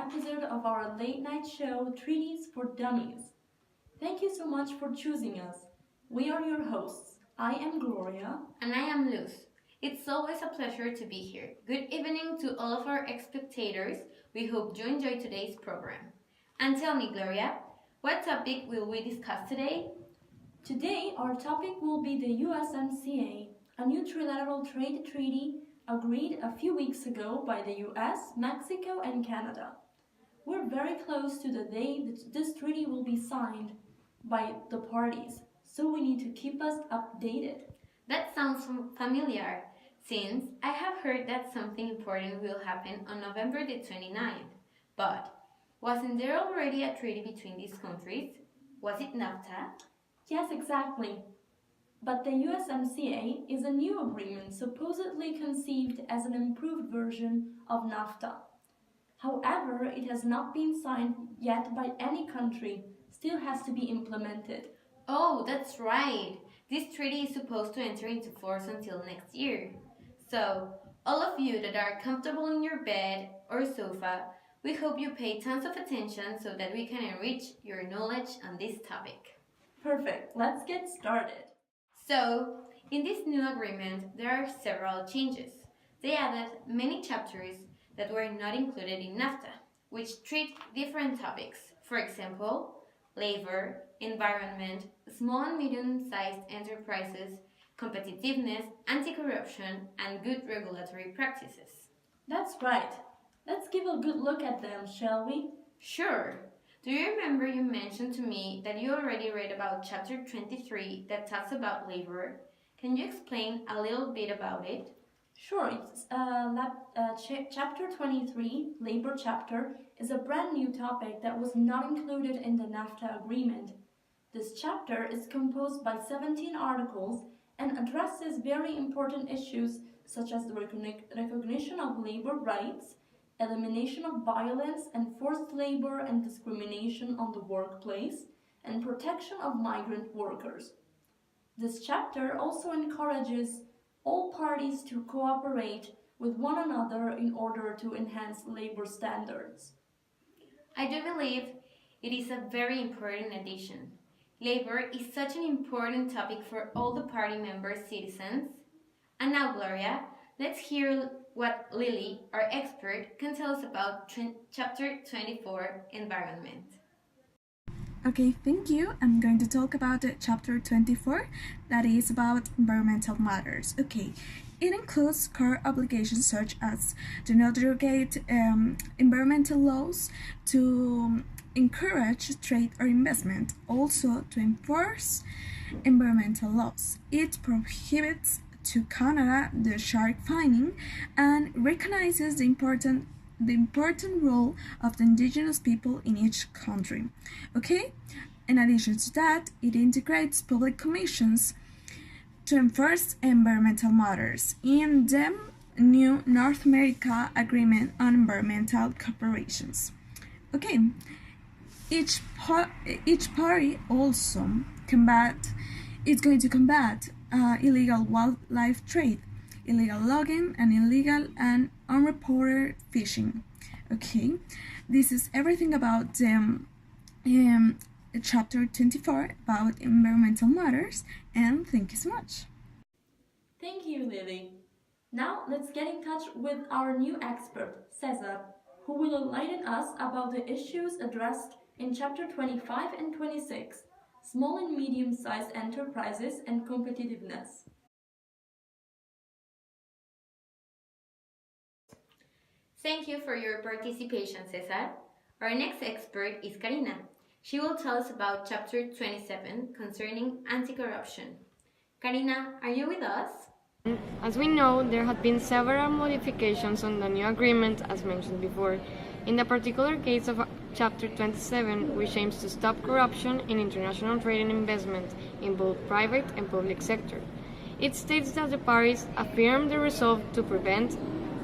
episode of our late night show, Treaties for Dummies. Thank you so much for choosing us. We are your hosts. I am Gloria. And I am Luz. It's always a pleasure to be here. Good evening to all of our spectators. We hope you enjoy today's program. And tell me, Gloria, what topic will we discuss today? Today, our topic will be the USMCA, a new trilateral trade treaty agreed a few weeks ago by the US, Mexico, and Canada. We're very close to the day that this treaty will be signed by the parties, so we need to keep us updated. That sounds familiar, since I have heard that something important will happen on November the 29th. But wasn't there already a treaty between these countries? Was it NAFTA? Yes, exactly. But the USMCA is a new agreement supposedly conceived as an improved version of NAFTA. However, it has not been signed yet by any country, still has to be implemented. Oh, that's right. This treaty is supposed to enter into force until next year. So, all of you that are comfortable in your bed or sofa, we hope you pay tons of attention so that we can enrich your knowledge on this topic. Perfect, let's get started. So, in this new agreement, there are several changes. They added many chapters that were not included in NAFTA, which treat different topics. For example, labor, environment, small and medium-sized enterprises, competitiveness, anti-corruption, and good regulatory practices. That's right. Let's give a good look at them, shall we? Sure. Do you remember you mentioned to me that you already read about Chapter 23 that talks about labor? Can you explain a little bit about it? Sure. Chapter 23, Labor Chapter, is a brand new topic that was not included in the NAFTA agreement. This chapter is composed by 17 articles and addresses very important issues such as the recognition of labor rights, elimination of violence and forced labor and discrimination on the workplace, and protection of migrant workers. This chapter also encourages all parties to cooperate with one another in order to enhance labor standards. I do believe it is a very important addition. Labor is such an important topic for all the party member citizens. And now, Gloria, let's hear what Lily, our expert, can tell us about Chapter 24, Environment. Okay, thank you. I'm going to talk about Chapter 24, that is about environmental matters. Okay, it includes core obligations such as to not derogate environmental laws, to encourage trade or investment, also to enforce environmental laws. It prohibits to Canada the shark finning and recognizes the important role of the indigenous people in each country. Okay? In addition to that, it integrates public commissions to enforce environmental matters in the new North America Agreement on Environmental Corporations. Okay, each party also is going to combat illegal wildlife trade, illegal logging, and illegal and unreported fishing. Okay, this is everything about Chapter 24 about environmental matters, and thank you so much. Thank you, Lily. Now let's get in touch with our new expert, Cesar, who will enlighten us about the issues addressed in Chapter 25 and 26, small and medium-sized enterprises and competitiveness. Thank you for your participation, Cesar. Our next expert is Karina. She will tell us about Chapter 27 concerning anti-corruption. Karina, are you with us? As we know, there have been several modifications on the new agreement, as mentioned before. In the particular case of Chapter 27, which aims to stop corruption in international trade and investment in both private and public sector. It states that the parties affirm the resolve to prevent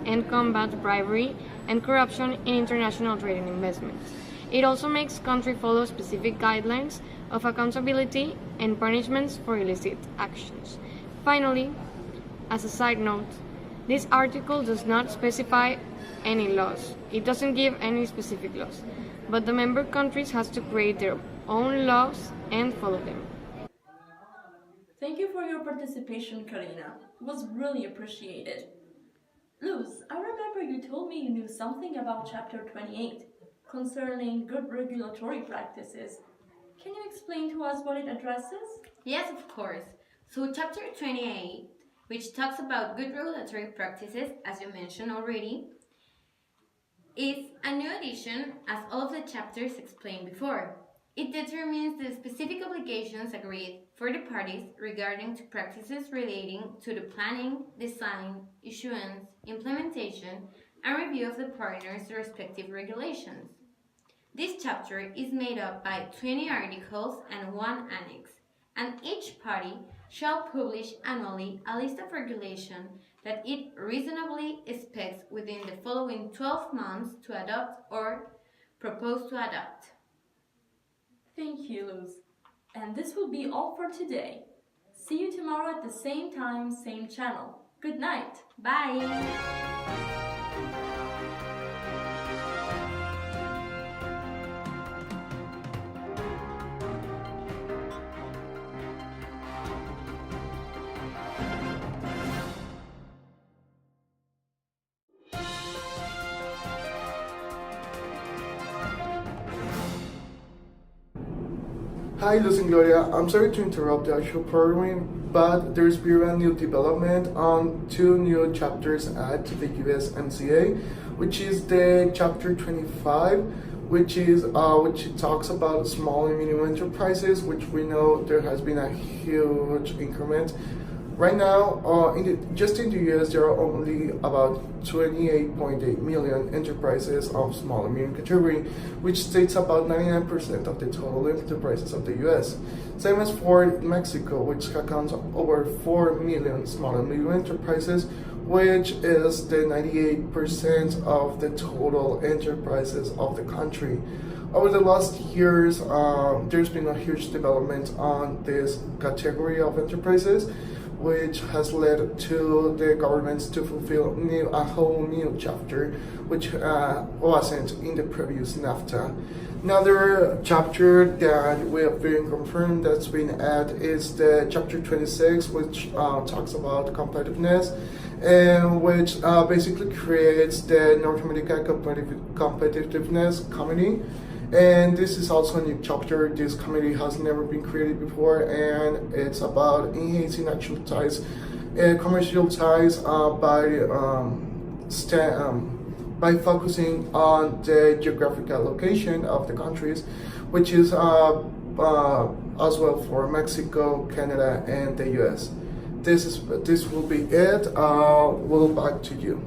and combat bribery and corruption in international trade and investment. It also makes country follow specific guidelines of accountability and punishments for illicit actions. Finally, as a side note, this article does not specify any laws It doesn't give any specific laws, but the member countries has to create their own laws and follow them. Thank you for your participation, Karina. It was really appreciated. Luz, I remember you told me you knew something about Chapter 28 concerning good regulatory practices. Can you explain to us what it addresses? Yes, of course. So Chapter 28, which talks about good regulatory practices, as you mentioned already, is a new addition, as all of the chapters explained before. It determines the specific obligations agreed for the parties regarding to practices relating to the planning, design, issuance, implementation, and review of the partners' respective regulations. This chapter is made up by 20 articles and 1 annex, and each party shall publish annually a list of regulations that it reasonably expects within the following 12 months to adopt or propose to adopt. Thank you, Luz. And this will be all for today. See you tomorrow at the same time, same channel. Good night. Bye! Hi, Luz and Gloria. I'm sorry to interrupt the actual programming, but there's been a new development on 2 new chapters added to the USMCA, which is the Chapter 25, which talks about small and medium enterprises, which we know there has been a huge increment. Right now, just in the US, there are only about 28.8 million enterprises of small and medium category, which states about 99% of the total enterprises of the US. Same as for Mexico, which accounts over 4 million small and medium enterprises, which is the 98% of the total enterprises of the country. Over the last years, there's been a huge development on this category of enterprises, which has led to the governments to fulfill a whole new chapter, which wasn't in the previous NAFTA. Another chapter that we have been confirmed that's been added is the Chapter 26, which talks about competitiveness, and which basically creates the North American Competitiveness Committee. And this is also a new chapter. This committee has never been created before, and it's about enhancing actual ties, commercial ties by focusing on the geographical location of the countries, which is as well for Mexico, Canada, and the US. This will be it. We'll back to you.